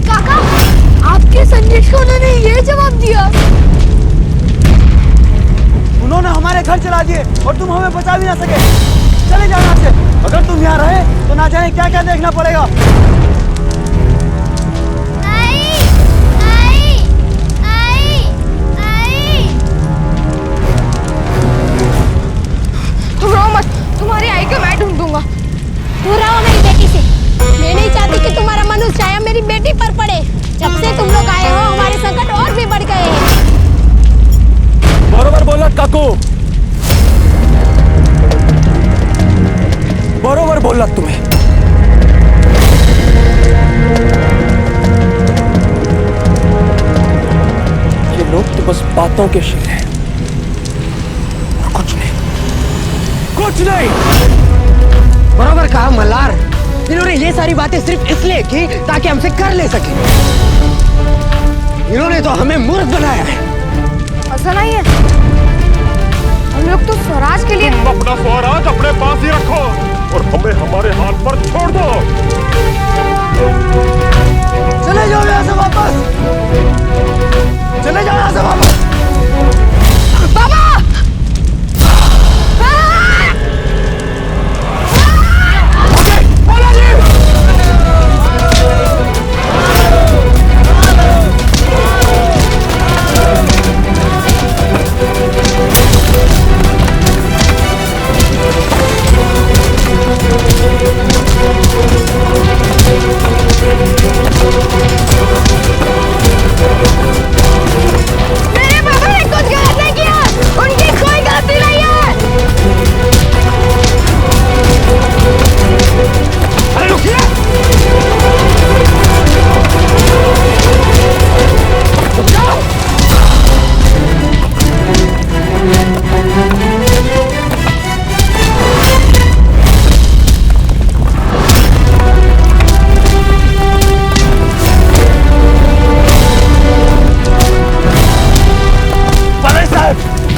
काका, आपके संदेश को उन्होंने ये जवाब दिया। उन्होंने हमारे घर चला दिए और तुम हमें बचा भी ना सके। चले जाओ यहाँ से। अगर तुम यहाँ रहे तो ना जाने क्या क्या देखना पड़ेगा। नहीं, नहीं, नहीं, नहीं। तुम रो मत, तुम्हारी आई को मैं ढूंढ दूंगा। दूर रहो मेरी बेटी से। मैं नहीं चाहती कि तुम्हारा मन उस छाया मेरी बेटी पर पड़े। जब से तुम लोग आए हो हमारे संकट और भी बढ़ गए हैं। बरोबर बोला काकू, बरोबर बोला तुम्हें। ये लोग तो बस बातों के शेर हैं और कुछ नहीं, कुछ नहीं। बराबर कहा मल्हार। इन्होंने ये सारी बातें सिर्फ इसलिए की ताकि हमसे कर ले सके। इन्होंने तो हमें मूर्ख बनाया है। ऐसा नहीं है, हम लोग तो स्वराज के लिए। तुम अपना स्वराज अपने पास ही रखो और हमें हमारे हाल पर छोड़ दो। चले जाओ यहाँ से वापस, चले जाओ यहाँ से वापस। बाबा! मेरे बाबा ने कुछ गलत नहीं किया, उनकी कोई गलती नहीं है। अरे रुकिए। रुक जाओ।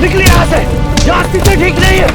निकलिए यहाँ से, यहाँ स्थिति ठीक नहीं है।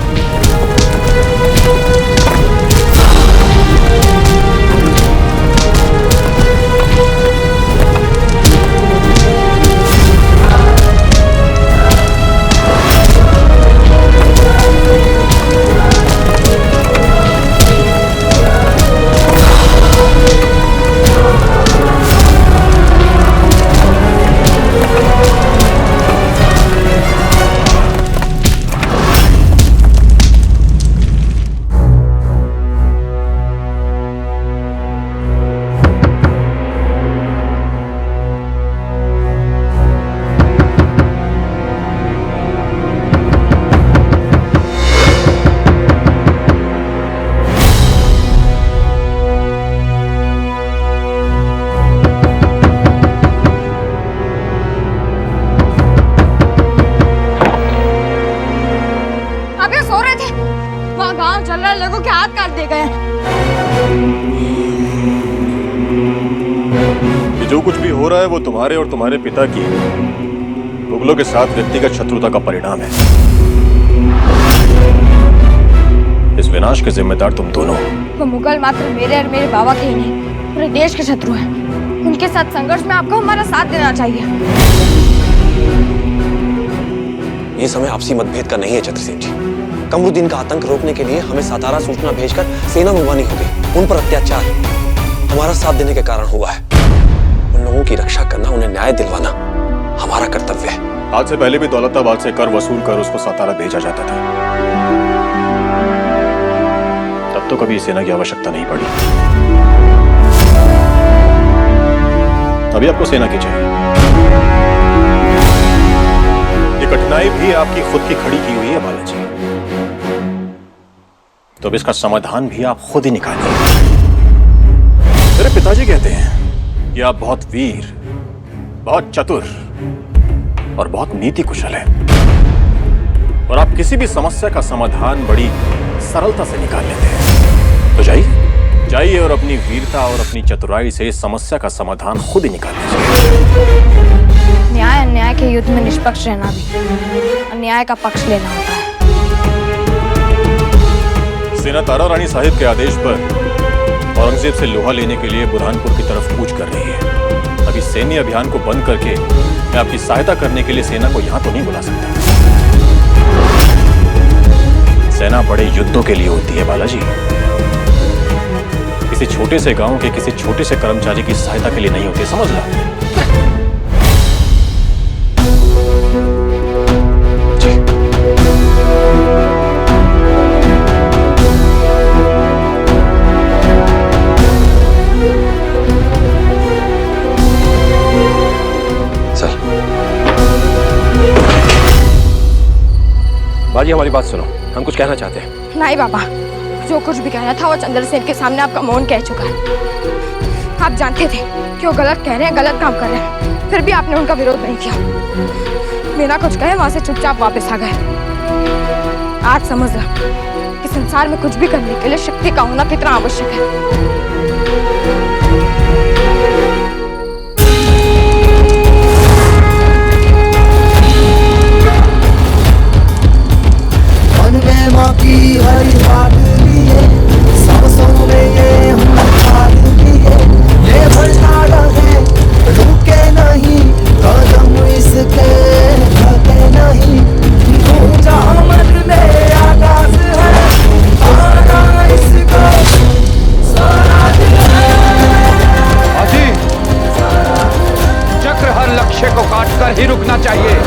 लोगों के हाथ काट दिए गए। ये जो कुछ भी हो रहा है वो तुम्हारे और तुम्हारे पिता की मुगलों के साथ व्यक्तिगत शत्रुता का परिणाम है। इस विनाश के जिम्मेदार तुम दोनों। वो मुगल मात्र मेरे और मेरे बाबा के ही नहीं, पूरे देश के शत्रु हैं। उनके साथ संघर्ष में आपको हमारा साथ देना चाहिए। ये समय आपसी मतभेद का नहीं है छत्रसेन जी। कमरुद्दीन का आतंक रोकने के लिए हमें सातारा सूचना भेजकर सेना मंगवानी होगी। उन पर अत्याचार हमारा साथ देने के कारण हुआ है। उन लोगों की रक्षा करना, उन्हें न्याय दिलवाना हमारा कर्तव्य है। आज से पहले भी दौलताबाद से कर वसूल कर उसको सातारा भेजा जाता था। तब तो कभी सेना की आवश्यकता नहीं पड़ी। अभी आपको सेना की चाहिए। ये कठिनाई भी आपकी खुद की खड़ी की हुई है बालाजी, तो अब इसका समाधान भी आप खुद ही निकालिए। मेरे पिताजी कहते हैं कि आप बहुत वीर, बहुत चतुर और बहुत नीति कुशल हैं, और आप किसी भी समस्या का समाधान बड़ी सरलता से निकाल लेते हैं। तो जाइए, जाइए और अपनी वीरता और अपनी चतुराई से इस समस्या का समाधान खुद ही निकाल लीजिए। न्याय अन्याय के युद्ध में निष्पक्ष रहना भी अन्याय का पक्ष लेना होता है। सेना तारा रानी साहिब के आदेश पर औरंगजेब से लोहा लेने के लिए बुरहानपुर की तरफ कूच कर रही है। अभी सैन्य अभियान को बंद करके मैं आपकी सहायता करने के लिए सेना को यहां तो नहीं बुला सकता। सेना बड़े युद्धों के लिए होती है बालाजी, किसी छोटे से गांव के किसी छोटे से कर्मचारी की सहायता के लिए नहीं होती, समझ ला। बाजी हमारी बात सुनो, हम कुछ कहना चाहते हैं। नहीं बाबा, जो कुछ भी कहना था वो चंद्रसेन के सामने आपका मौन कह चुका है। आप जानते थे कि वो गलत कह रहे हैं, गलत काम कर रहे हैं, फिर भी आपने उनका विरोध नहीं किया। बिना कुछ कहे वहां से चुपचाप वापस आ गए। आज समझ लो कि संसार में कुछ भी करने के लिए शक्ति का होना कितना आवश्यक है। माँ की हरी बात लिए सांसों में ये हुंकार लिए, ये भंडारा है रुके नहीं, कदम इसके थके नहीं। ऊंचा मन में आकाश है, आना इसको स्वराज है। अजी, चक्र हर लक्ष्य को काटकर ही रुकना चाहिए।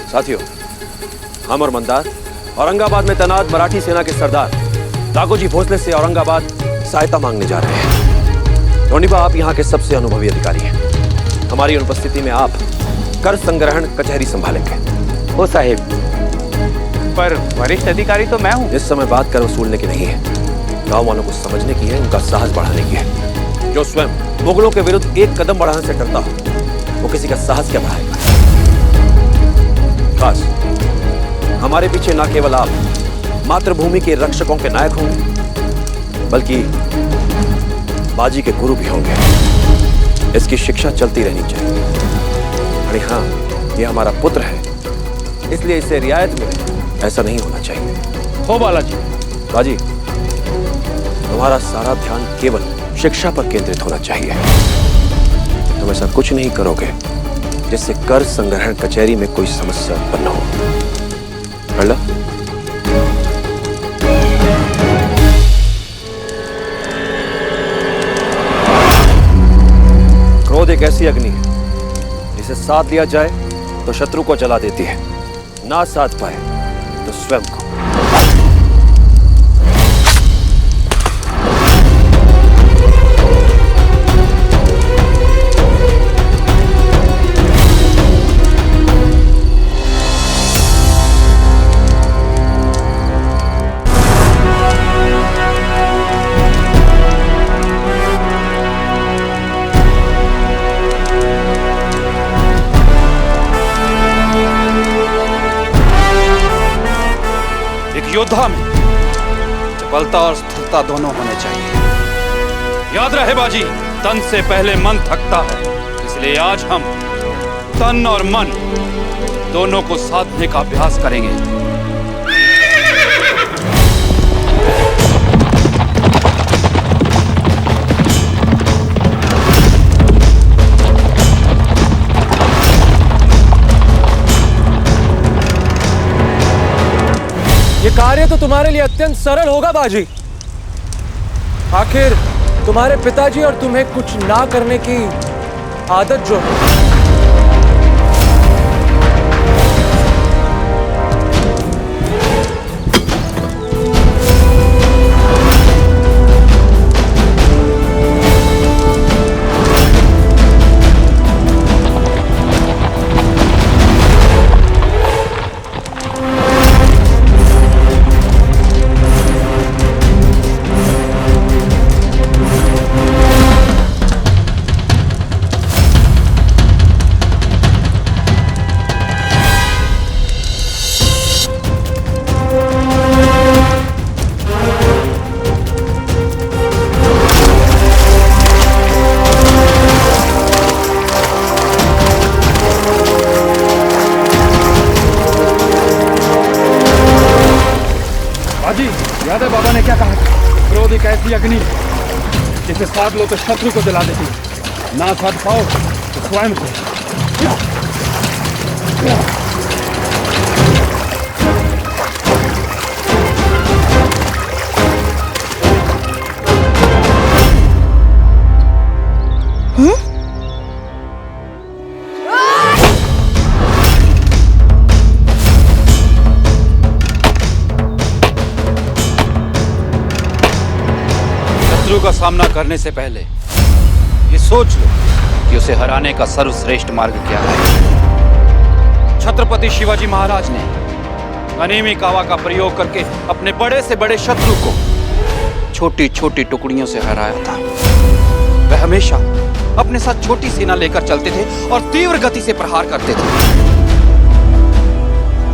साथियों, हम और मंदार औरंगाबाद में तैनात मराठी सेना के सरदार दागोजी भोसले से औरंगाबाद सहायता मांगने जा रहे हैं। रोनिबा, आप यहाँ के सबसे अनुभवी अधिकारी हैं। हमारी अनुपस्थिति में आप कर संग्रहण कचहरी संभालेंगे। हो साहिब, पर वरिष्ठ अधिकारी तो मैं हूँ। इस समय बात कर वसूलने की नहीं है, गांव वालों को समझने की है, उनका साहस बढ़ाने की है। जो स्वयं मुगलों के विरुद्ध एक कदम बढ़ाने से डरता हो, वो किसी का साहस क्या बढ़ाएगा। खास हमारे पीछे ना केवल आप मातृभूमि के रक्षकों के नायक होंगे, बल्कि बाजी के गुरु भी होंगे। इसकी शिक्षा चलती रहनी चाहिए। अरे हाँ, ये हमारा पुत्र है, इसलिए इसे रियायत मिले, ऐसा नहीं होना चाहिए। हो बालाजी। बाजी, तुम्हारा सारा ध्यान केवल शिक्षा पर केंद्रित होना चाहिए। तुम ऐसा कुछ नहीं करोगे जिससे कर संग्रहण कचहरी में कोई समस्या उत्पन्न हो। पढ़ क्रोध एक ऐसी अग्नि है जिसे साथ लिया जाए तो शत्रु को जला देती है, ना साथ पाए तो स्वयं को। योद्धा में चपलता और स्थिरता दोनों होने चाहिए। याद रहे बाजी, तन से पहले मन थकता है। इसलिए आज हम तन और मन दोनों को साधने का अभ्यास करेंगे। ये कार्य तो तुम्हारे लिए अत्यंत सरल होगा बाजी। आखिर तुम्हारे पिताजी और तुम्हें कुछ ना करने की आदत जो है। याद है बाबा ने क्या कहा था? क्रोध एक ऐसी अग्नि जिसे साध लो तो शत्रु को जला देती, ना साध पाओ तो स्वयं को। का सामना करने से पहले ये सोच लो कि उसे हराने का सर्वश्रेष्ठ मार्ग क्या है। छत्रपति शिवाजी महाराज ने अनेमी कावा का प्रयोग करके अपने बड़े से बड़े शत्रु को छोटी छोटी टुकड़ियों से हराया था। वह हमेशा अपने साथ छोटी सेना लेकर चलते थे और तीव्र गति से प्रहार करते थे।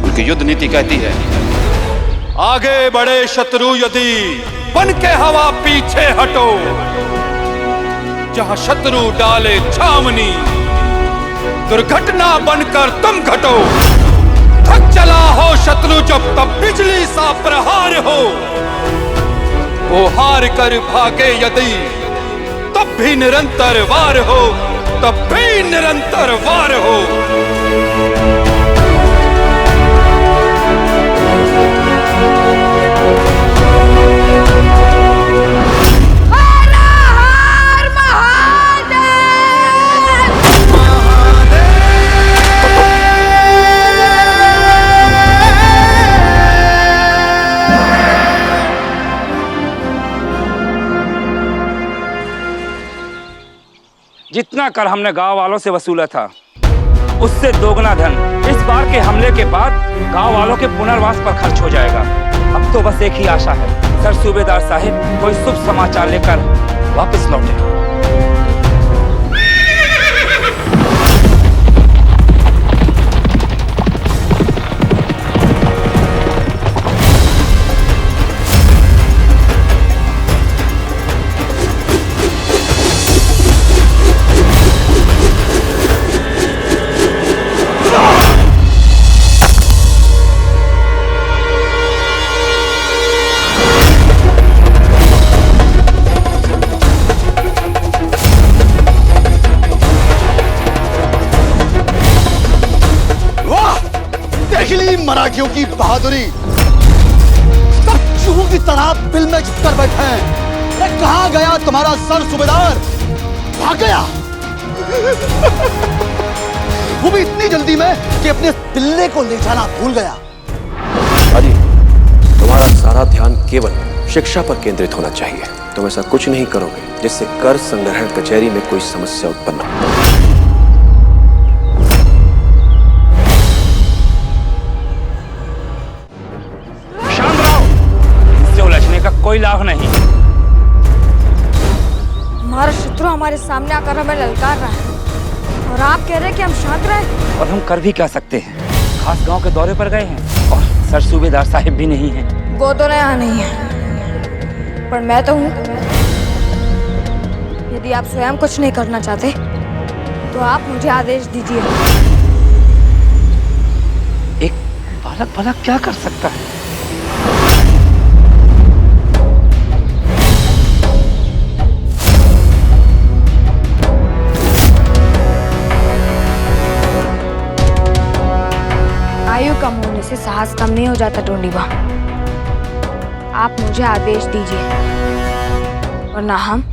उनकी युद्ध नीति कहती है, आगे बढ़े शत्रु यदि बन के हवा पीछे हटो, जहां शत्रु डाले छावनी दुर्घटना बनकर तुम घटो। थक चला हो शत्रु जब तब बिजली सा प्रहार हो, वो हार कर भागे यदि तब भी निरंतर वार हो, तब भी निरंतर वार हो। जितना कर हमने गांव वालों से वसूला था उससे दोगुना धन इस बार के हमले के बाद गांव वालों के पुनर्वास पर खर्च हो जाएगा। अब तो बस एक ही आशा है, सर सूबेदार साहिब कोई शुभ समाचार लेकर वापस लौटे। मराठियों की बहादुरी, सब चूहों की तरह बिल में चिपकर बैठे हैं। कहां गया तुम्हारा सर सूबेदार? भाग गया। वो भी इतनी जल्दी में कि अपने पिल्ले को ले जाना भूल गया। अजी, तुम्हारा सारा ध्यान केवल शिक्षा पर केंद्रित होना चाहिए। तुम ऐसा कुछ नहीं करोगे जिससे कर संग्रहण कचहरी में कोई समस्या उत्पन्न हो। कोई लाभ नहीं। हमारा शत्रु हमारे सामने आकर हमें ललकार रहा है और आप कह रहे हैं कि हम शांत रहे। और हम कर भी क्या सकते हैं, खास गांव के दौरे पर गए हैं और सर सूबेदार साहिब भी नहीं हैं। वो तो यहाँ नहीं है, पर मैं तो हूँ। यदि आप स्वयं कुछ नहीं करना चाहते तो आप मुझे आदेश दीजिए। एक बालक भला क्या कर सकता है? आयु कम होने से साहस कम नहीं हो जाता टोंडीबा। आप मुझे आदेश दीजिए, वरना हम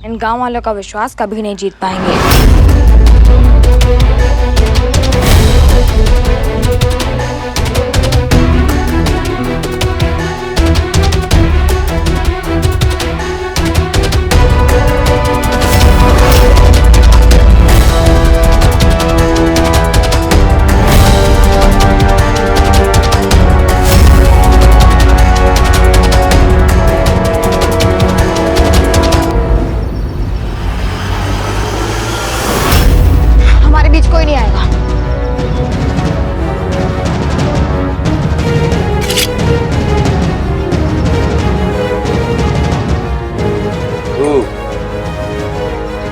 इन गांव वालों का विश्वास कभी नहीं जीत पाएंगे। हमारे बीच कोई नहीं आएगा। तू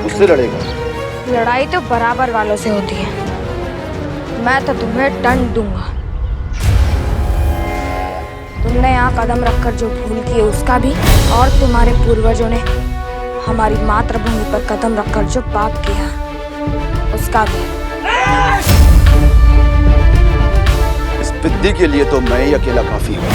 उससे लड़ेगा? लड़ाई तो बराबर वालों से होती है। मैं तो तुम्हें दंड दूंगा। तुमने यहाँ कदम रखकर जो भूल की है उसका भी, और तुम्हारे पूर्वजों ने हमारी मातृभूमि पर कदम रखकर जो पाप किया उसका भी। इस विद्या के लिए तो मैं ही अकेला काफी हूँ।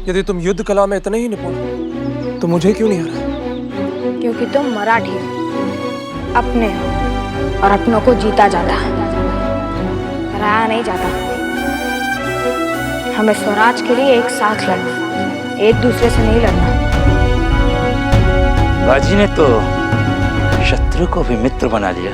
यदि तुम युद्ध कला में इतने ही निपुण हो, तो मुझे क्यों नहीं हरा? क्योंकि तुम मराठी हो, अपने हो और अपनों को जीता जाता, हराया नहीं जाता। हमें स्वराज के लिए एक साथ लड़ना, एक दूसरे से नहीं लड़ना। बाजी ने तो शत्रु को भी मित्र बना लिया।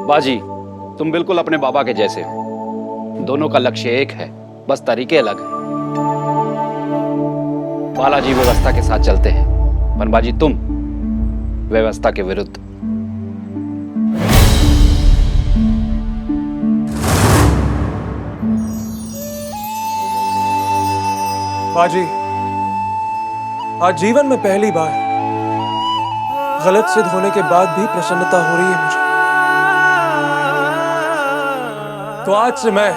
बाजी, तुम बिल्कुल अपने बाबा के जैसे हो। दोनों का लक्ष्य एक है, बस तरीके अलग हैं। बालाजी व्यवस्था के साथ चलते हैं, बनबाजी तुम व्यवस्था के विरुद्ध। बाजी, आज जीवन में पहली बार गलत सिद्ध होने के बाद भी प्रसन्नता हो रही है मुझे। तो आज से मैं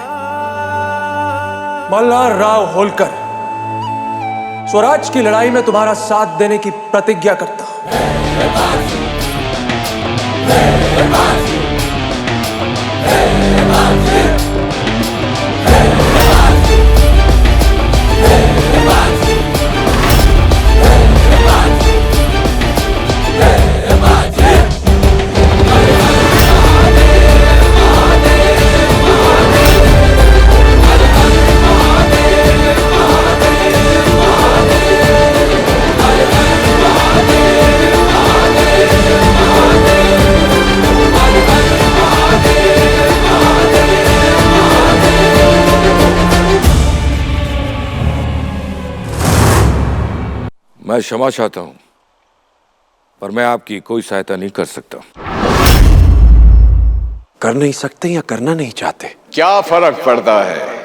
मल्हार राव होलकर स्वराज की लड़ाई में तुम्हारा साथ देने की प्रतिज्ञा करता हूं। मैं क्षमा चाहता हूं, पर मैं आपकी कोई सहायता नहीं कर सकता। कर नहीं सकते या करना नहीं चाहते? क्या फर्क पड़ता है?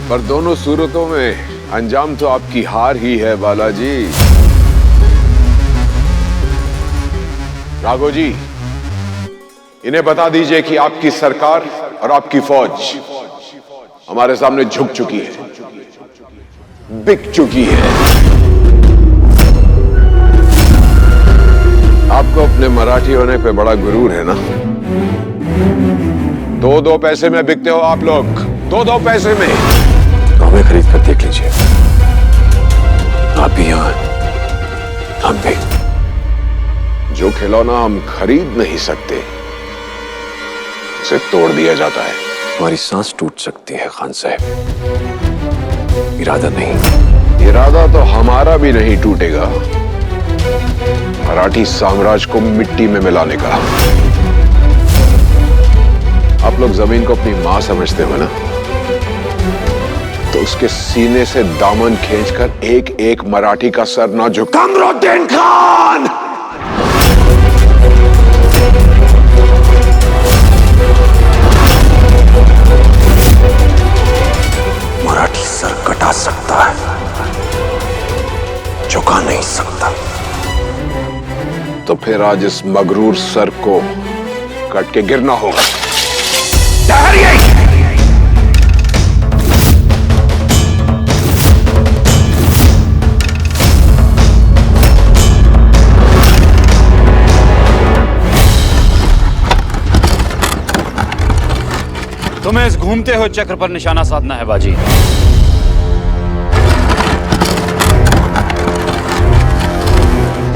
पर दोनों सूरतों में अंजाम तो आपकी हार ही है बालाजी। राघव जी, इन्हें बता दीजिए कि आपकी सरकार और आपकी फौज हमारे सामने झुक चुकी है, बिक चुकी है। आपको अपने मराठी होने पे बड़ा गुरूर है ना? 2-2 पैसे में बिकते हो आप लोग, 2-2 पैसे में। तो हमें खरीद कर देख लीजिए। आप भी यहाँ, हम भी। जो खिलौना हम खरीद नहीं सकते, उसे तोड़ दिया जाता है। हमारी सांस टूट सकती है खान साहब, इरादा नहीं। इरादा तो हमारा भी नहीं टूटेगा, मराठी साम्राज्य को मिट्टी में मिलाने का। आप लोग जमीन को अपनी मां समझते हो ना, तो उसके सीने से दामन खींचकर एक एक मराठी का सर ना झुका। कमरुद्दीन खान! मराठी सर कटा सकता है, झुका नहीं सकता। तो फिर आज इस मगरूर सर को कट के गिरना होगा। तुम्हें इस घूमते हुए चक्र पर निशाना साधना है बाजी।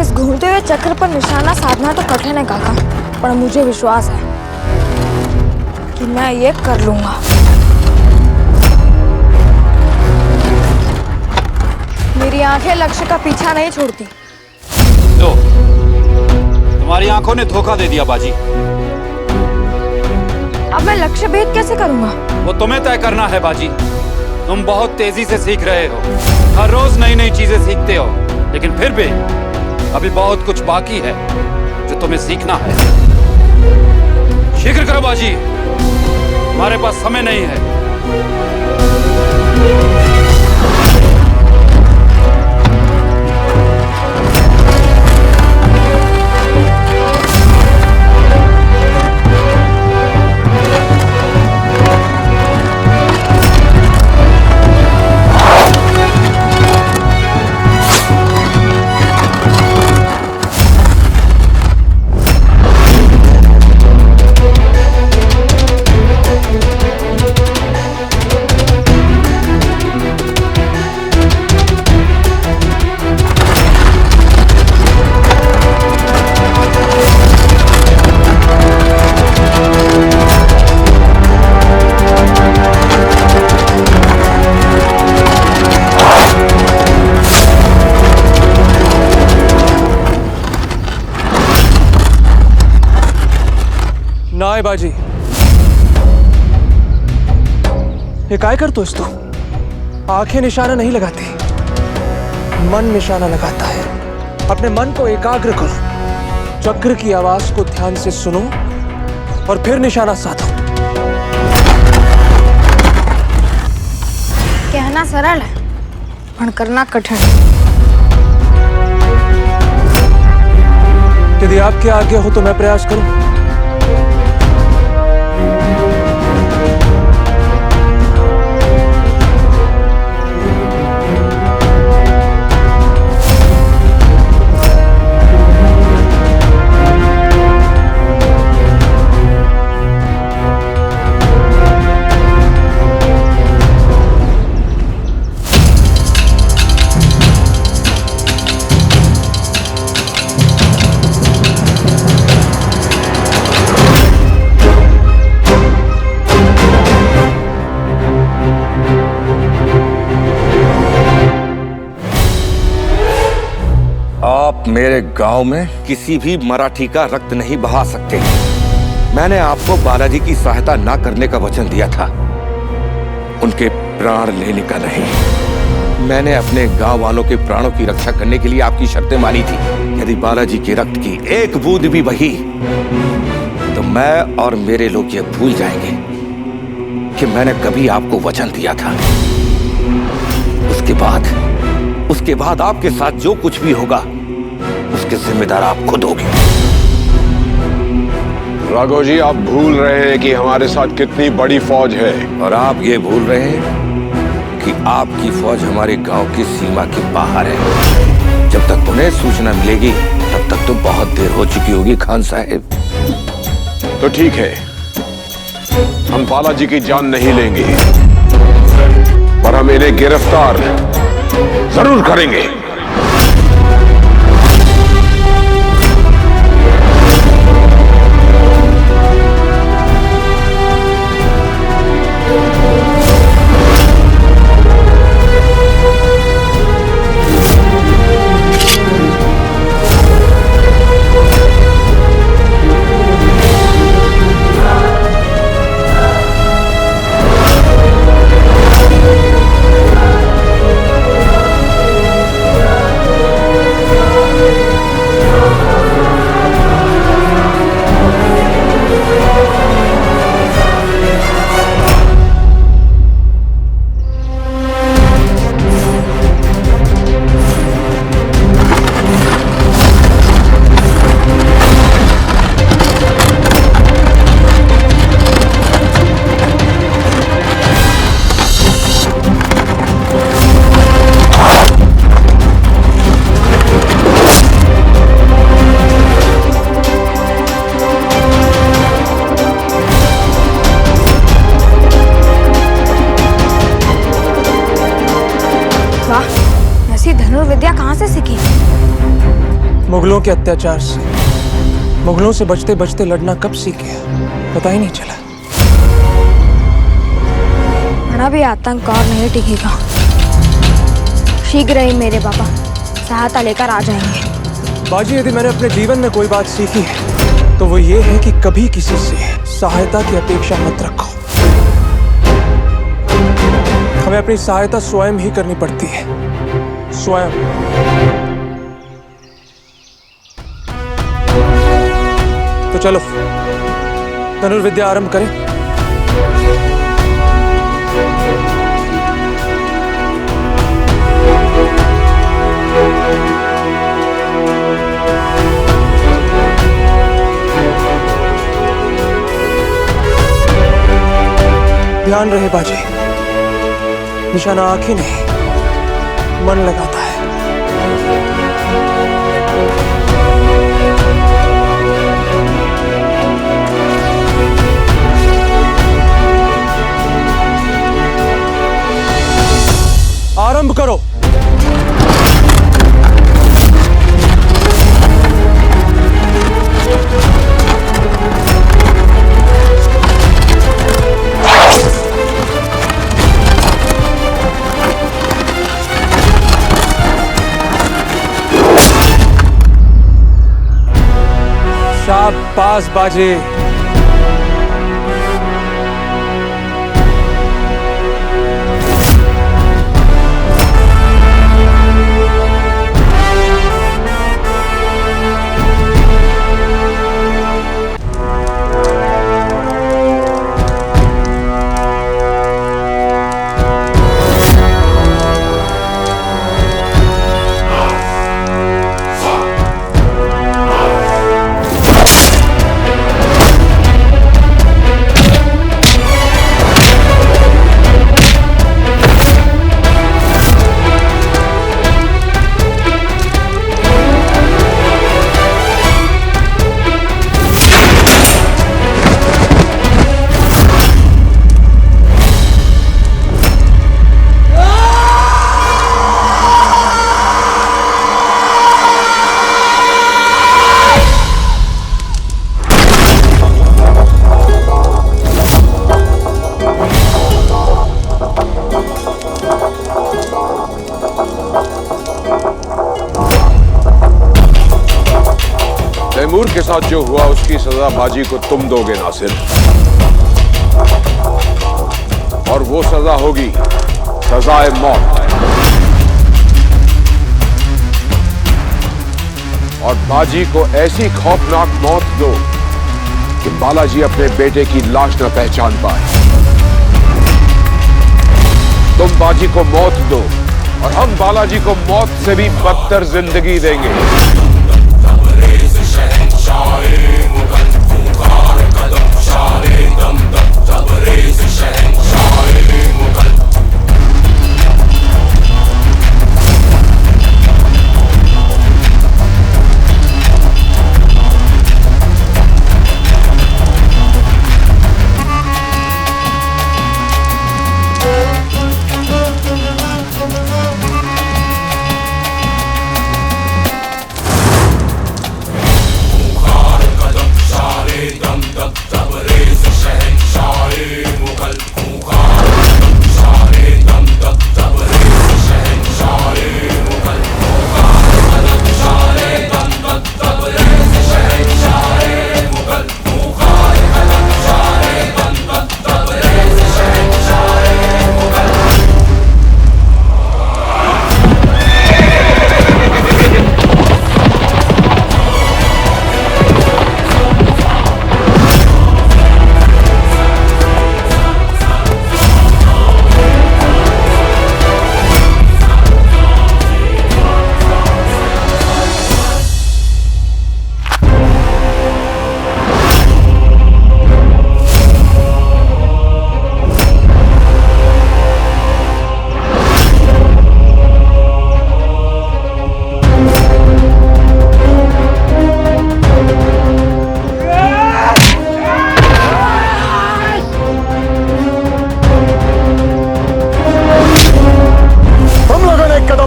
इस घूमते हुए चक्र पर निशाना साधना तो कठिन है काका, पर मुझे विश्वास है कि मैं ये कर लूंगा। मेरी आंखें लक्ष्य का पीछा नहीं छोड़ती। तो तुम्हारी आंखों ने धोखा दे दिया बाजी। अब मैं लक्ष्य भेद कैसे करूंगा? वो तुम्हें तय करना है बाजी। तुम बहुत तेजी से सीख रहे हो, हर रोज नई नई चीजें सीखते हो, लेकिन फिर भी अभी बहुत कुछ बाकी है जो तुम्हें सीखना है। शीघ्र करो बाजी, हमारे पास समय नहीं है। नाय बाजी, ये काय कर तो तू? आंखें निशाना नहीं लगाती, मन निशाना लगाता है। अपने मन को एकाग्र करो, चक्र की आवाज को ध्यान से सुनो और फिर निशाना साधो। कहना सरल है, पर करना कठिन। यदि आपकी आज्ञा हो तो मैं प्रयास करूं। आप मेरे गांव में किसी भी मराठी का रक्त नहीं बहा सकते। मैंने आपको बालाजी की सहायता ना करने का वचन दिया था, उनके प्राण लेने का नहीं। मैंने अपने गांव वालों के प्राणों की रक्षा करने के लिए आपकी शर्तें मानी थी। यदि बालाजी के रक्त की एक बूंद भी बही तो मैं और मेरे लोग ये भूल जाएंगे कि मैंने कभी आपको वचन दिया था। उसके बाद आपके साथ जो कुछ भी होगा उसके जिम्मेदार आप खुद होंगे। राघव जी, आप भूल रहे हैं कि हमारे साथ कितनी बड़ी फौज है। और आप ये भूल रहे हैं कि आपकी फौज हमारे गांव की सीमा के बाहर है। जब तक उन्हें सूचना मिलेगी तब तक तो बहुत देर हो चुकी होगी खान साहब। तो ठीक है, हम बालाजी की जान नहीं लेंगे, पर हम इन्हें गिरफ्तार जरूर करेंगे। मुगलों के अत्याचार से, मुगलों से बचते बचते लड़ना कब सीख गया पता ही नहीं चला। बड़ा भी आतंक और नहीं टिकेगा। शीघ्र ही मेरे बाबा सहायता लेकर आ जाएंगे। बाजी, यदि मैंने अपने जीवन में कोई बात सीखी है तो वो ये है कि कभी किसी से सहायता की अपेक्षा मत रखो। हमें अपनी सहायता स्वयं ही करनी पड़ती है, स्वयं। तो चलो धनुर्विद्या आरंभ करें। ध्यान रहे बाजी, निशाना आंखें नहीं मन लगाता है। आरंभ करो। शाबाश बाजी। तैमूर के साथ जो हुआ उसकी सजा बाजी को तुम दोगे नासिर, और वो सजा होगी सजाए मौत। और बाजी को ऐसी खौफनाक मौत दो कि बालाजी अपने बेटे की लाश न पहचान पाए। तुम बाजी को मौत दो और हम बालाजी को मौत से भी बदतर जिंदगी देंगे।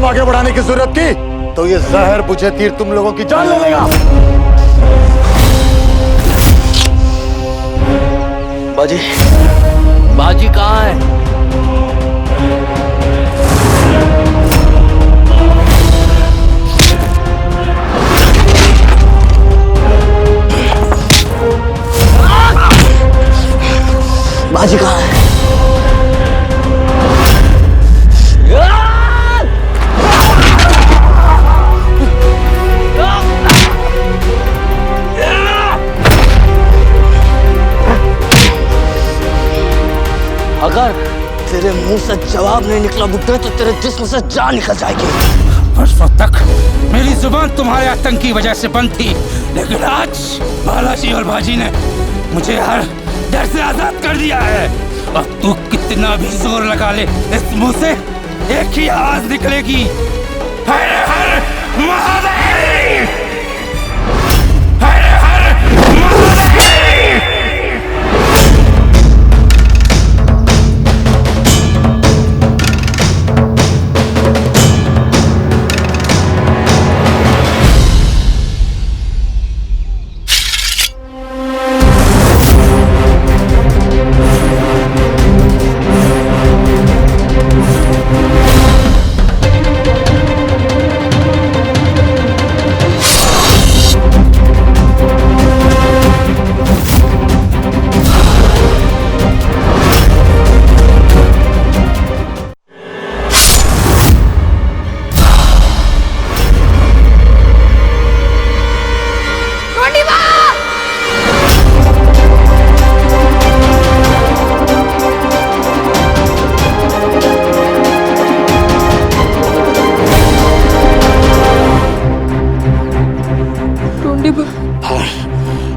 आगे बढ़ाने की जरूरत की तो ये जहर बुझे तीर तुम लोगों की जान ले लेगा। बाजी, बाजी कहाँ है? बाजी कहाँ है? अगर तेरे मुंह से जवाब नहीं निकला बुड्ढे तो तेरे जिस्म से जान निकल जाएगी। वर्षों तक मेरी जुबान तुम्हारे आतंक की वजह से बंद थी, लेकिन आज बालाजी और बाजी ने मुझे हर डर से आजाद कर दिया है। अब तू कितना भी जोर लगा ले, इस मुंह से एक ही आवाज निकलेगी, हर हर महादेव, हर हर महादेव।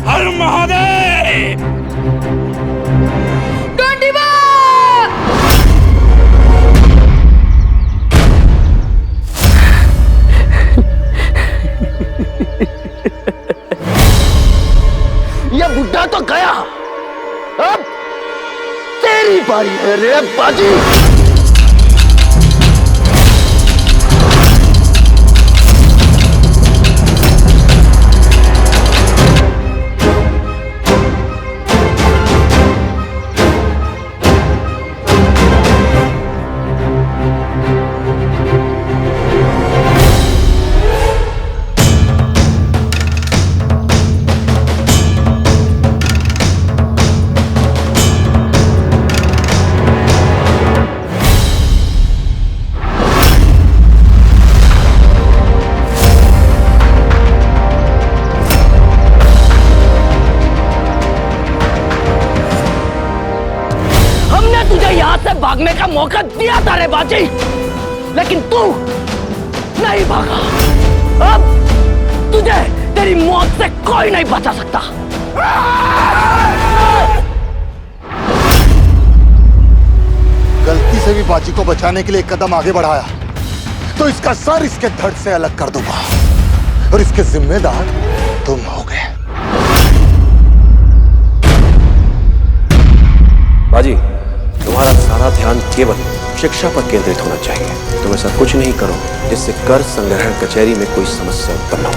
हर महादेव। ये बुड्ढा तो गया, अब तेरी बारी है रे बाजी। भागने का मौका दिया था रे बाजी, लेकिन तू नहीं भागा। अब तुझे तेरी मौत से कोई नहीं बचा सकता। गलती से भी बाजी को बचाने के लिए एक कदम आगे बढ़ाया तो इसका सर इसके धड़ से अलग कर दूंगा और इसके जिम्मेदार तुम होगे। बाजी, तुम्हारा सारा ध्यान केवल शिक्षा पर केंद्रित होना चाहिए। तुम ऐसा कुछ नहीं करो जिससे कर संग्रहण कचहरी में कोई समस्या उत्पन्न हो।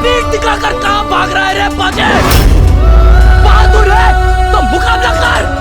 पीठ दिखाकर कहां भाग रहा है रे बाजे? बहादुर है तो मुकाबला कर।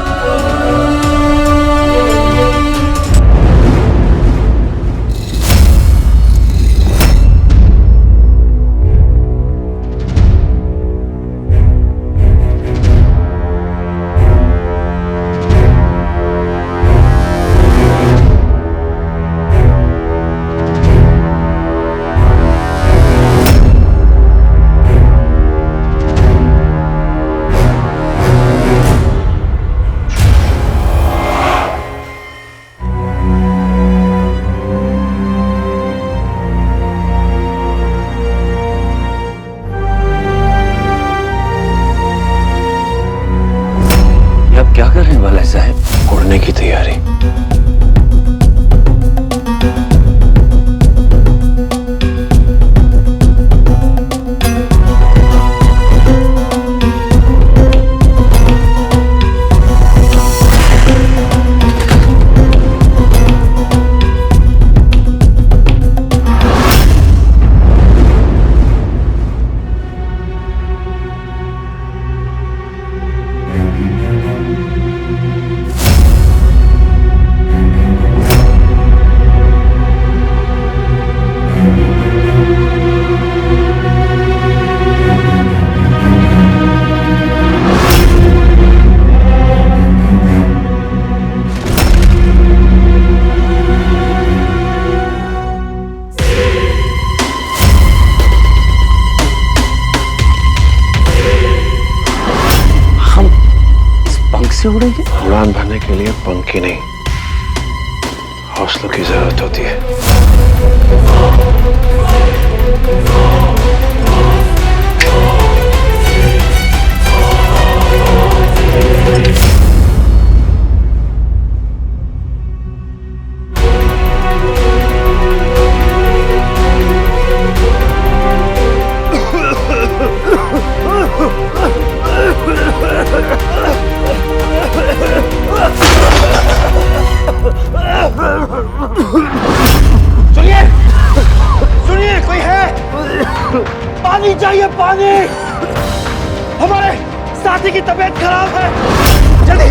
क्या करने वाला है साहब? उड़ने की तैयारी। कैसे उड़ेगी? उड़ान भरने के लिए पंख ही नहीं, हौसलों की जरूरत होती है। सुनिए, कोई है? पानी चाहिए, पानी। हमारे साथी की तबीयत खराब है, जल्दी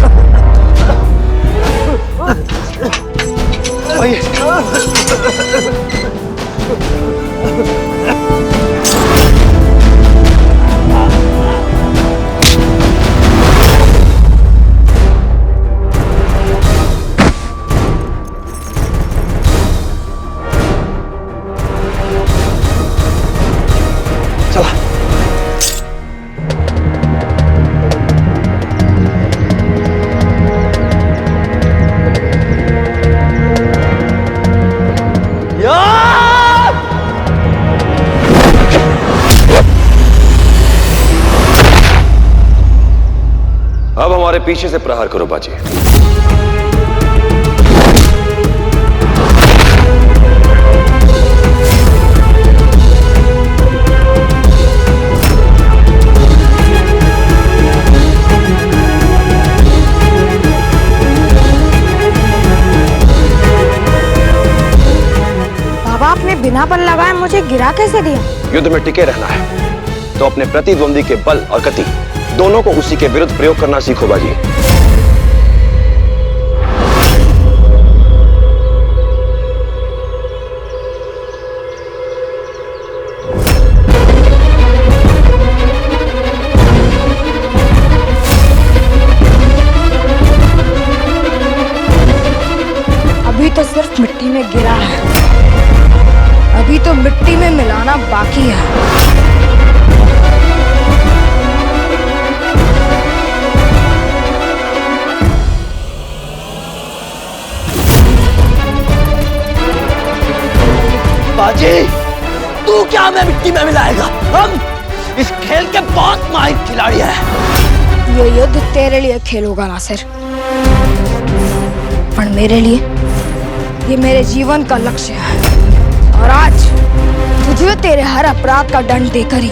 अब हमारे पीछे से प्रहार करो बाजी। बाबा, आपने बिना बल लगाए मुझे गिरा कैसे दिया? युद्ध में टिके रहना है तो अपने प्रतिद्वंदी के बल और गति दोनों को उसी के विरुद्ध प्रयोग करना सीखो बाजी। अभी तो सिर्फ मिट्टी में गिरा है, अभी तो मिट्टी में मिलाना बाकी है। बाजी, तू क्या हमें मिट्टी में मिलाएगा? हम इस खेल के बहुत माहिर खिलाड़ी हैं। ये युद्ध तेरे लिए खेलूंगा नासिर, पर मेरे लिए ये मेरे जीवन का लक्ष्य है। और आज तुझे तेरे हर अपराध का दंड देकर ही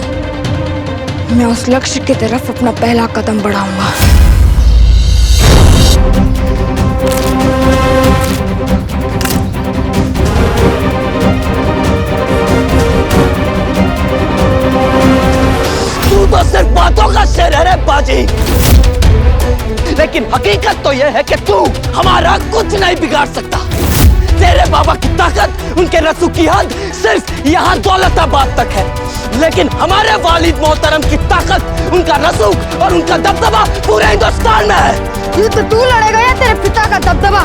मैं उस लक्ष्य की तरफ अपना पहला कदम बढ़ाऊंगा। तू तो सिर्फ बातों का शेर है रे बाजी, लेकिन हकीकत तो यह है कि तू हमारा कुछ नहीं बिगाड़ सकता। तेरे बाबा की ताकत, उनके रसूख की हद सिर्फ यहाँ दौलताबाद तक है, लेकिन हमारे वालिद मोहतरम की ताकत, उनका रसूख और उनका दबदबा पूरे हिंदुस्तान में है। ये तो तू लड़ेगा या तेरे पिता का दबदबा?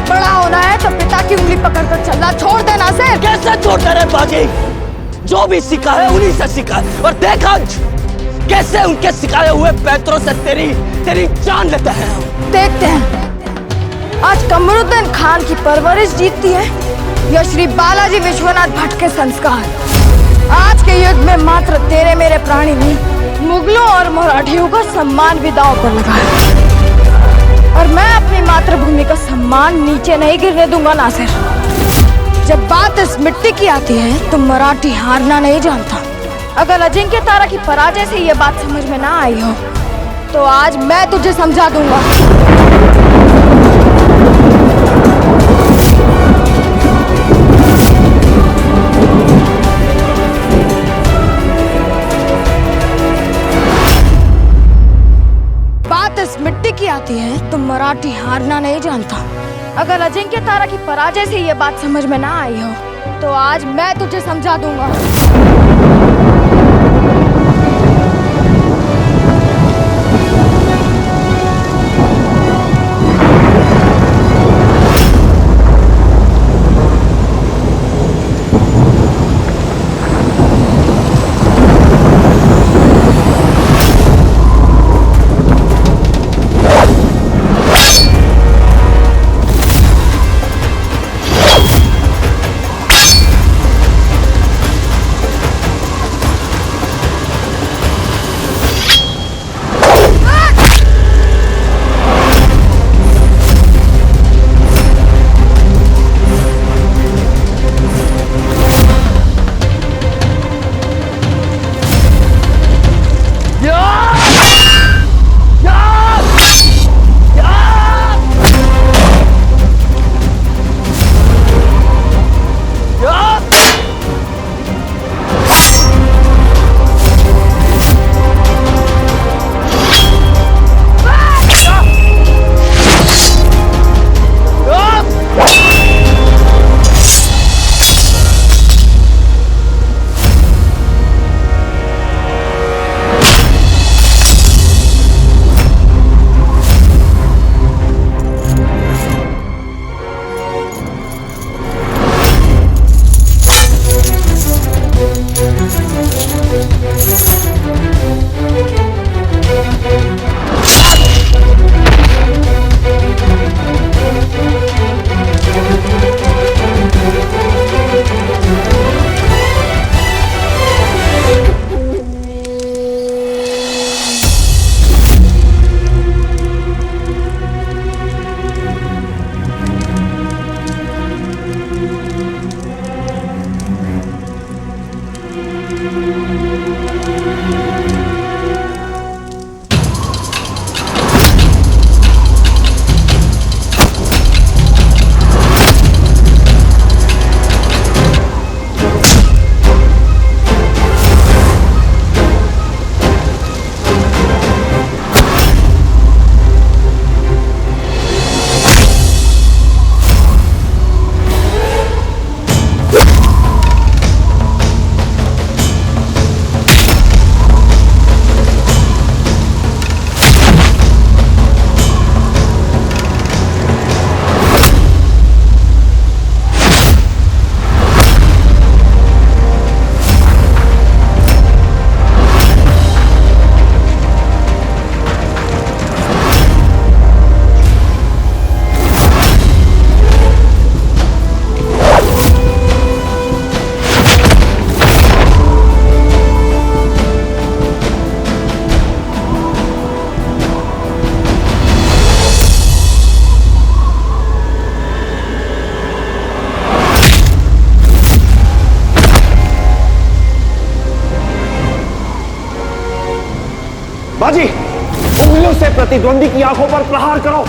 बड़ा होना है तो पिता की उंगली पकड़कर चलना छोड़ देना से। कैसे छोड़ दे रे बाजी? जो भी सीखा है उन्हीं से सीखा है, और देख आज कैसे उनके सिखाए हुए पैतरों से तेरी जान लेते हैं। देखते हैं आज कमरुद्दीन खान की परवरिश जीतती है या श्री बालाजी विश्वनाथ भट्ट के संस्कार। आज के युद्ध में मात्र तेरे मेरे प्राणी नहीं, मुगलों और मराठियों का सम्मान भी दांव पर लगा है। और मैं अपनी मातृभूमि का सम्मान नीचे नहीं गिरने दूंगा नासिर। जब बात इस मिट्टी की आती है तो मराठी हारना नहीं जानता। अगर अजिंक्य तारा की पराजय से ये बात समझ में ना आई हो तो आज मैं तुझे समझा दूंगा। बात इस मिट्टी की आती है तो मराठी हारना नहीं जानता। अगर अजिंक्य तारा की पराजय से ये बात समझ में ना आई हो तो आज मैं तुझे समझा दूंगा। बाजी, उंगलियों से प्रतिद्वंदी की आंखों पर प्रहार करो।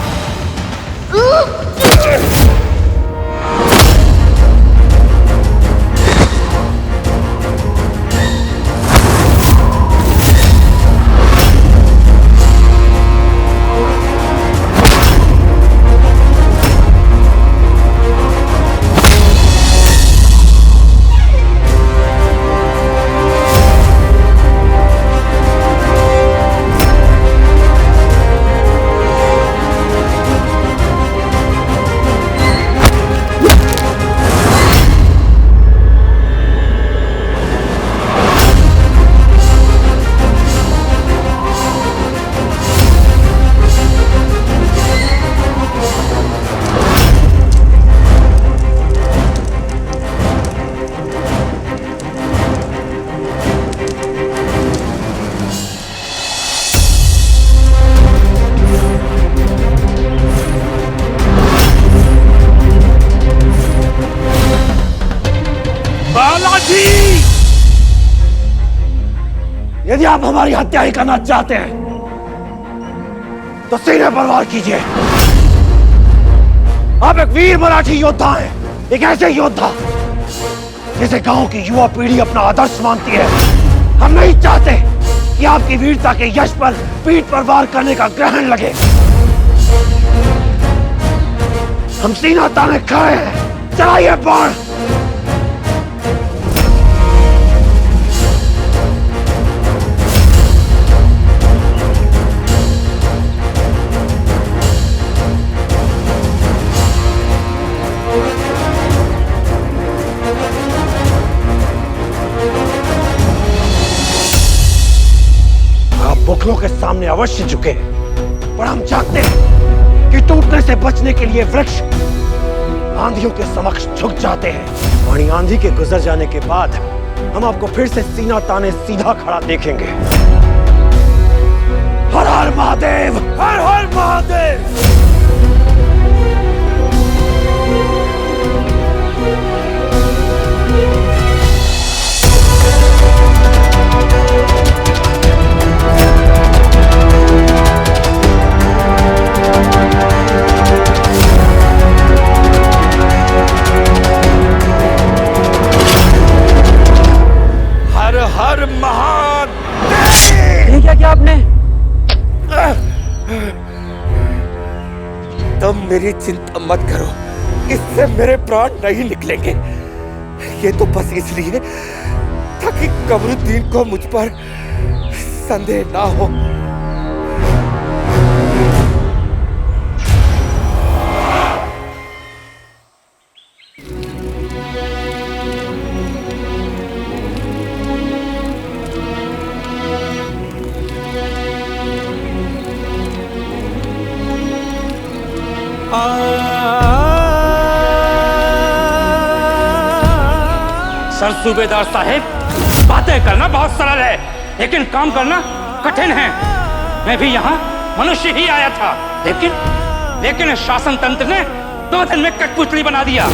यदि आप हमारी हत्या ही करना चाहते हैं तो सीने पर वार कीजिए। आप एक वीर मराठी योद्धा हैं, एक ऐसे योद्धा जिसे गांव की युवा पीढ़ी अपना आदर्श मानती है। हम नहीं चाहते कि आपकी वीरता के यश पर पीठ पर वार करने का ग्रहण लगे। हम सीना ताने खड़े हैं, चलाइए बाण। बुखलों के सामने अवश्य झुके, पर हम चाहते हैं कि टूटने से बचने के लिए वृक्ष आंधियों के समक्ष झुक जाते हैं। वहीं आंधी के गुजर जाने के बाद हम आपको फिर से सीना ताने सीधा खड़ा देखेंगे। हर हर महादेव, हर हर महादेव। हर महादेव। ये क्या किया आपने? तुम मेरी चिंता मत करो, इससे मेरे प्राण नहीं निकलेंगे। ये तो बस इसलिए ताकि कमरुद्दीन को मुझ पर संदेह ना हो। सर सूबेदार साहब, बातें करना बहुत सरल है, लेकिन काम करना कठिन है। मैं भी यहाँ मनुष्य ही आया था, लेकिन शासन तंत्र ने 2 दिन में कठपुतली बना दिया।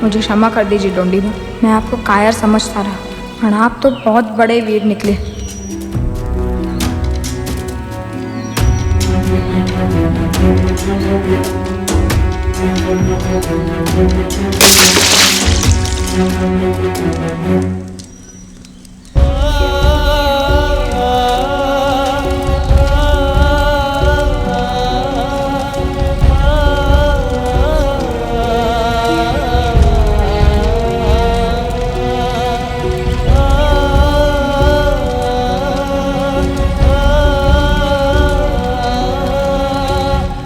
मुझे क्षमा कर दीजिए डोंडी में, मैं आपको कायर समझता रहा, पर आप तो बहुत बड़े वीर निकले।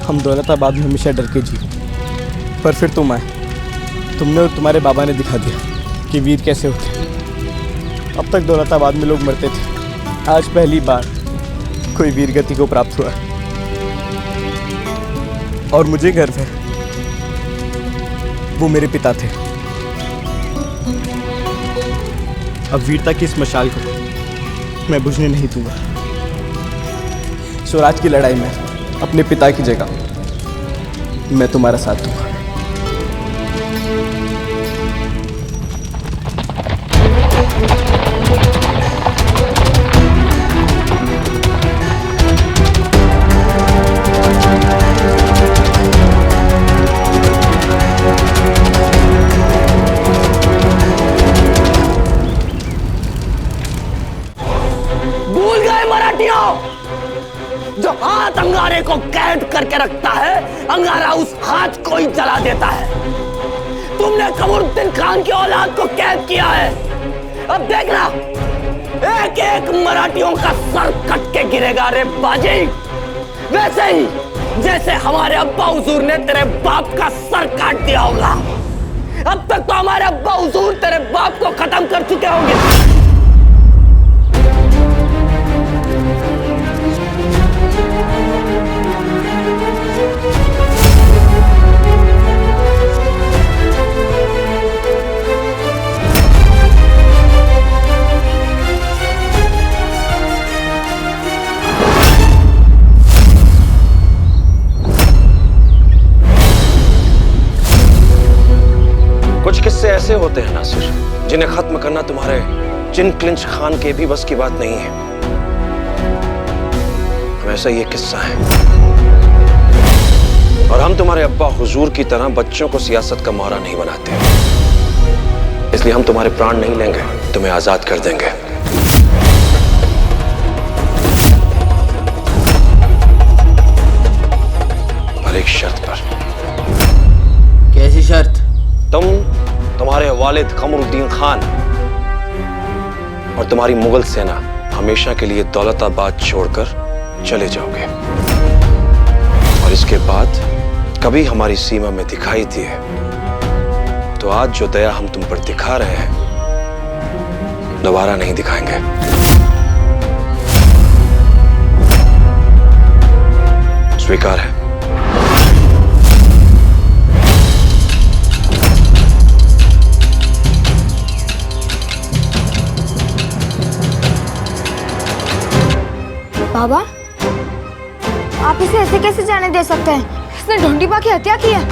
हम दौलताबाद में हमेशा डर के जी, पर फिर तुम आए, तुमने और तुम्हारे बाबा ने दिखा दिया कि वीर कैसे होते। अब तक दौलताबाद में लोग मरते थे, आज पहली बार कोई वीर गति को प्राप्त हुआ और मुझे गर्व है, वो मेरे पिता थे। अब वीरता की इस मशाल को मैं बुझने नहीं दूंगा। स्वराज की लड़ाई में अपने पिता की जगह मैं तुम्हारा साथ दूंगा। जो हाथ अंगारे को कैद करके रखता है, अंगारा उस हाथ को ही जला देता है। तुमने कमरुद्दीन खान की औलाद को कैद किया है। अब देखना, एक एक मराठियों का सर कट के गिरेगा रे बाजी। वैसे ही जैसे हमारे अब्बा हुजूर ने तेरे बाप का सर काट दिया होगा। अब तक तो हमारे अब्बा हुजूर तेरे बाप को खत्म कर चुके होंगे। कुछ किस्से ऐसे होते हैं नासिर, जिन्हें खत्म करना तुम्हारे चिन क्लिंच खान के भी बस की बात नहीं है। वैसा ये किस्सा है, और हम तुम्हारे अब्बा हुजूर की तरह बच्चों को सियासत का मोहरा नहीं बनाते। इसलिए हम तुम्हारे प्राण नहीं लेंगे, तुम्हें आजाद कर देंगे। पर एक शर्त पर। कैसी शर्त? तुम्हारे वालिद कमरुद्दीन खान और तुम्हारी मुगल सेना हमेशा के लिए दौलताबाद छोड़कर चले जाओगे, और इसके बाद कभी हमारी सीमा में दिखाई दिए तो आज जो दया हम तुम पर दिखा रहे हैं दोबारा नहीं दिखाएंगे। स्वीकार है? बाबा, आप इसे ऐसे कैसे जाने दे सकते हैं? इसने ढोंडीबा की हत्या की है।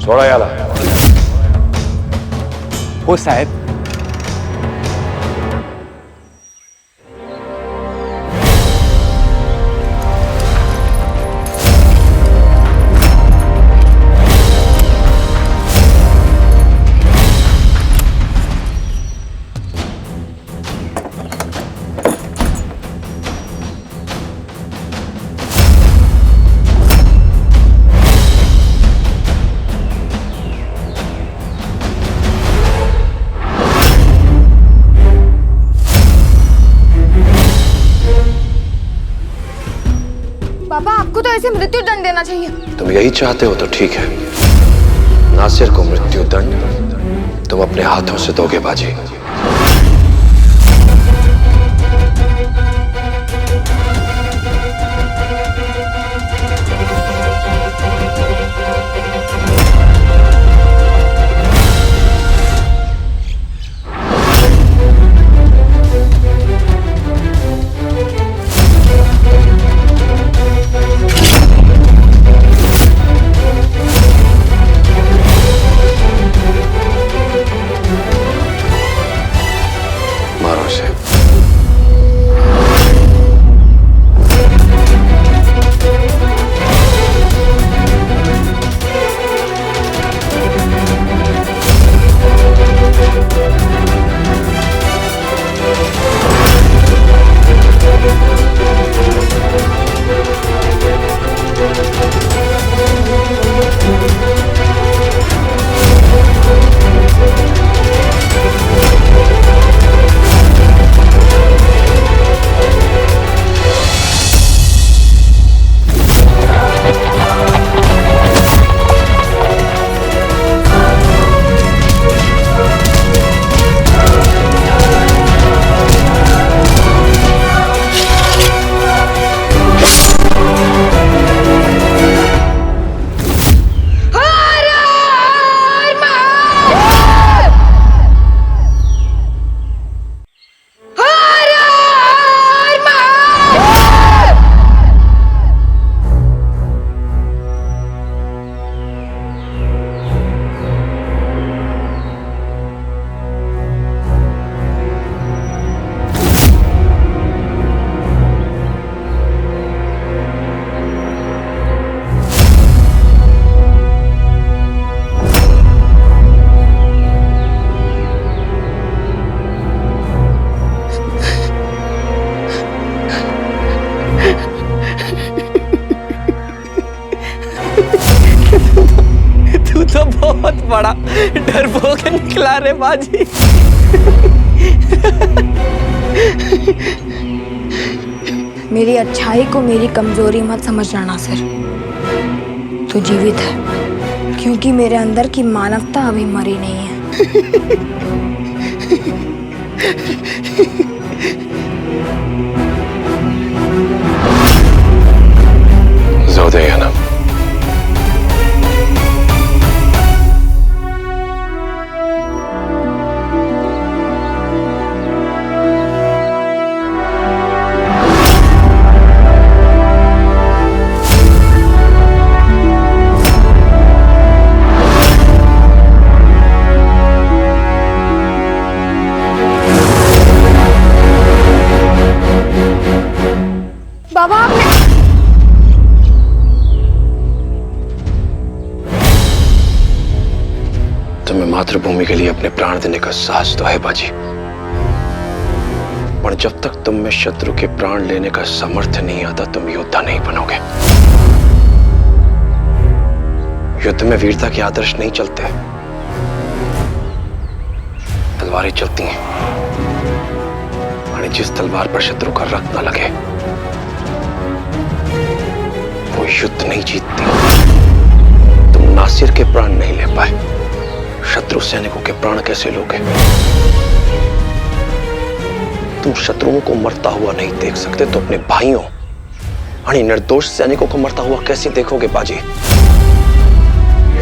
सोड़ा याला। वो साहब, पापा, आपको तो ऐसे मृत्यु दंड देना चाहिए। तुम यही चाहते हो तो ठीक है। नासिर को मृत्यु दंड तुम अपने हाथों से दोगे बाजी। तू तो बहुत बड़ा डरपोक निकला रे बाजी। मेरी अच्छाई को मेरी कमजोरी मत समझना नासिर। तू जीवित है क्योंकि मेरे अंदर की मानवता अभी मरी नहीं है। ज़ौदे है ना? बाबा आपने तुम्हें मातृभूमि के लिए अपने प्राण देने का साहस तो है बाजी, पर जब तक तुम में शत्रु के प्राण लेने का सामर्थ्य नहीं आता तुम योद्धा नहीं बनोगे। युद्ध में वीरता के आदर्श नहीं चलते, तलवारें चलती हैं। और जिस तलवार पर शत्रु का रक्त न लगे वो युद्ध नहीं जीतती। तुम नासिर के प्राण नहीं ले पाए, शत्रु सैनिकों के प्राण कैसे लोगे? तुम शत्रुओं को मरता हुआ नहीं देख सकते तो अपने भाइयों यानी निर्दोष सैनिकों को मरता हुआ कैसे देखोगे बाजी?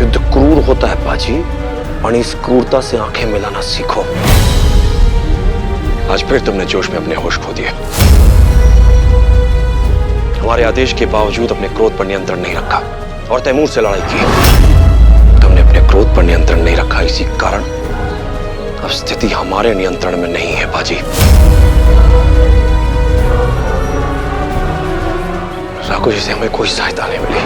युद्ध क्रूर होता है बाजी, और इस क्रूरता से आंखें मिलाना सीखो। आज फिर तुमने जोश में अपने होश खो दिए। हमारे आदेश के बावजूद अपने क्रोध पर नियंत्रण नहीं रखा और तैमूर से लड़ाई की। तुमने अपने क्रोध पर नियंत्रण नहीं रखा, इसी कारण अब स्थिति हमारे नियंत्रण में नहीं है बाजी। राघु जी से हमें कोई सहायता नहीं मिली।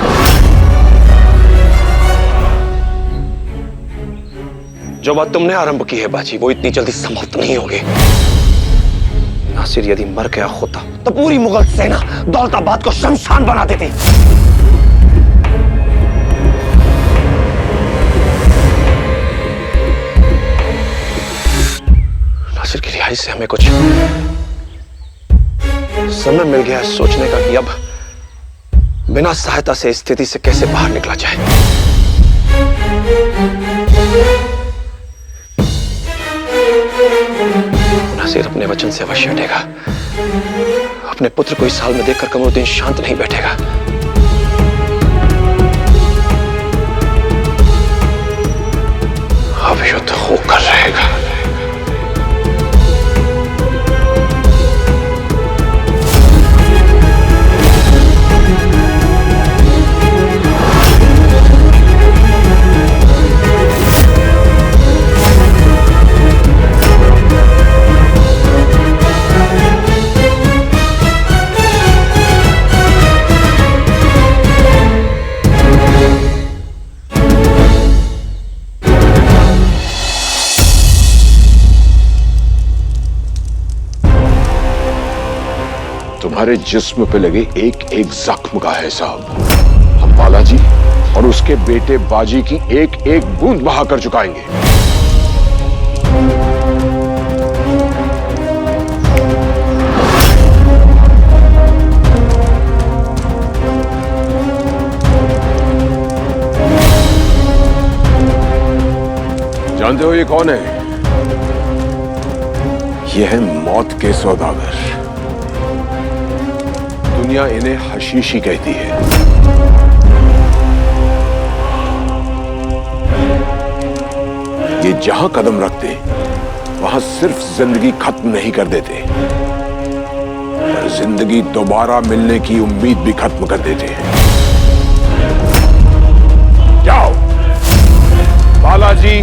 जो बात तुमने आरंभ की है बाजी वो इतनी जल्दी समाप्त नहीं होगी। नासिर यदि मर गया होता तो पूरी मुगल सेना दौलताबाद को शमशान बना देती। नासिर की रिहाई से हमें कुछ समय मिल गया है सोचने का कि अब बिना सहायता से स्थिति से कैसे बाहर निकला जाए। नासिर अपने वचन से अवश्य हटेगा। अपने पुत्र को इस हाल में देखकर कमरुद्दीन शांत नहीं बैठेगा। अब युद्ध होकर रहेगा। तुम्हारे जिस्म पे लगे एक एक जख्म का है साहब। हम बालाजी और उसके बेटे बाजी की एक एक बूंद बहाकर चुकाएंगे। जानते हो ये कौन है? ये है मौत के सौदागर। दुनिया इन्हें हशीशी कहती है। ये जहां कदम रखते वहां सिर्फ जिंदगी खत्म नहीं कर देते, पर जिंदगी दोबारा मिलने की उम्मीद भी खत्म कर देते हैं। जाओ बालाजी,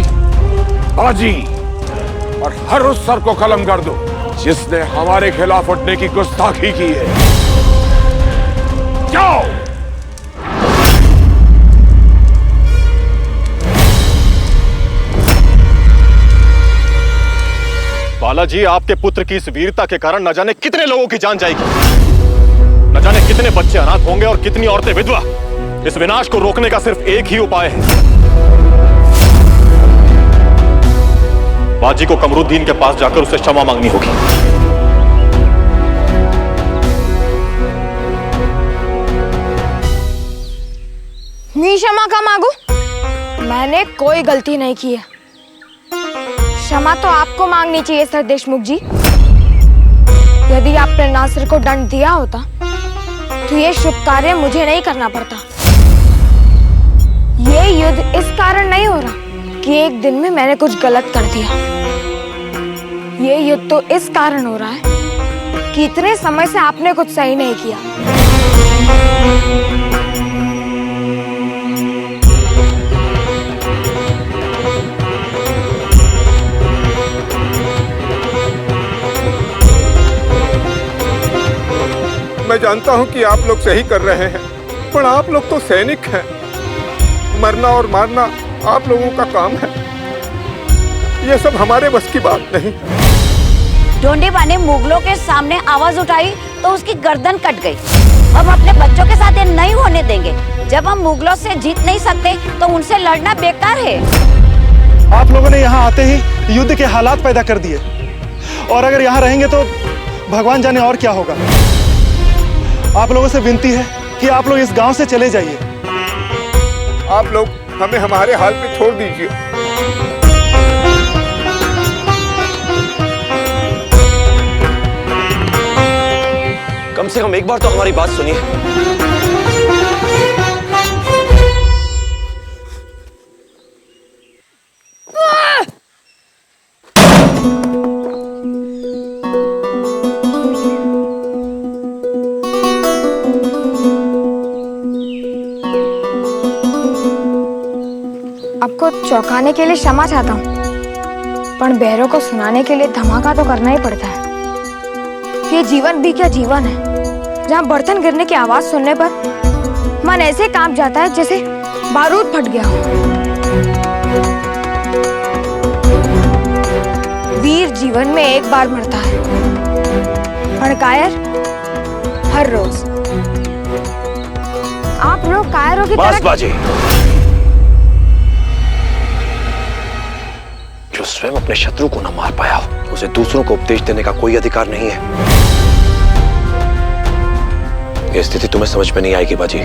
बाजी और हर उस सर को कलम कर दो जिसने हमारे खिलाफ उठने की गुस्ताखी की है। जाओ। बालाजी, आपके पुत्र की इस वीरता के कारण न जाने कितने लोगों की जान जाएगी, न जाने कितने बच्चे अनाथ होंगे और कितनी औरतें विधवा। इस विनाश को रोकने का सिर्फ एक ही उपाय है। बाजी को कमरुद्दीन के पास जाकर उसे क्षमा मांगनी होगी। मैं क्षमा का मांगू? मैंने कोई गलती नहीं की है। क्षमा तो आपको मांगनी चाहिए सर देशमुख जी। यदि आपने नासिर को दंड दिया होता तो ये शुभ कार्य मुझे नहीं करना पड़ता। ये युद्ध इस कारण नहीं हो रहा कि एक दिन में मैंने कुछ गलत कर दिया। ये युद्ध तो इस कारण हो रहा है कि इतने समय से आपने कुछ सही नहीं किया। मैं जानता हूं कि आप लोग सही कर रहे हैं, पर आप लोग तो सैनिक हैं। मरना और मारना आप लोगों का काम है। ये सब हमारे बस की बात नहीं। ढोंडीबा ने मुगलों के सामने आवाज उठाई तो उसकी गर्दन कट गई। हम अपने बच्चों के साथ ये नहीं होने देंगे। जब हम मुगलों से जीत नहीं सकते तो उनसे लड़ना बेकार है। आप लोगों ने यहाँ आते ही युद्ध के हालात पैदा कर दिए, और अगर यहाँ रहेंगे तो भगवान जाने और क्या होगा। आप लोगों से विनती है कि आप लोग इस गांव से चले जाइए। आप लोग हमें हमारे हाल पे छोड़ दीजिए। कम से कम एक बार तो हमारी बात सुनिए। आपको चौंकाने के लिए क्षमा चाहता हूँ, पर बहरों को सुनाने के लिए धमाका तो करना ही पड़ता है। ये जीवन भी क्या जीवन है, जहाँ बर्तन गिरने की आवाज सुनने पर मन ऐसे कांप जाता है जैसे बारूद फट गया हो। वीर जीवन में एक बार मरता है, और कायर हर रोज। आप लोग कायरों की तरह बाजी, जो स्वयं अपने शत्रु को न मार पाया उसे दूसरों को उपदेश देने का कोई अधिकार नहीं है। यह स्थिति तुम्हें समझ में नहीं आएगी बाजी।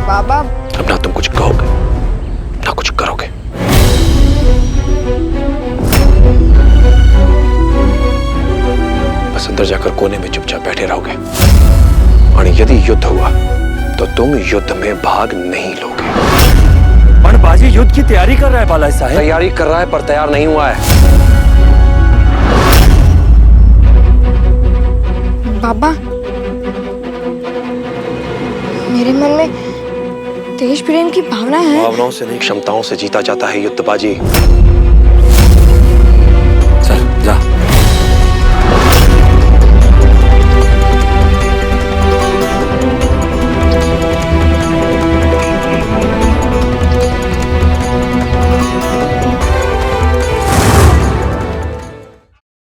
बाबा, अब ना तुम कुछ कहोगे ना कुछ करोगे। बस अंदर जाकर कोने में चुपचाप बैठे रहोगे, और यदि युद्ध हुआ तो तुम युद्ध में भाग नहीं लोगे। पर बाजी युद्ध की तैयारी कर रहा है बाला साहब। तैयारी कर रहा है पर तैयार नहीं हुआ है। बाबा, मेरे मन में देश प्रेम की भावना है। भावनाओं से नहीं, क्षमताओं से जीता जाता है युद्ध बाजी।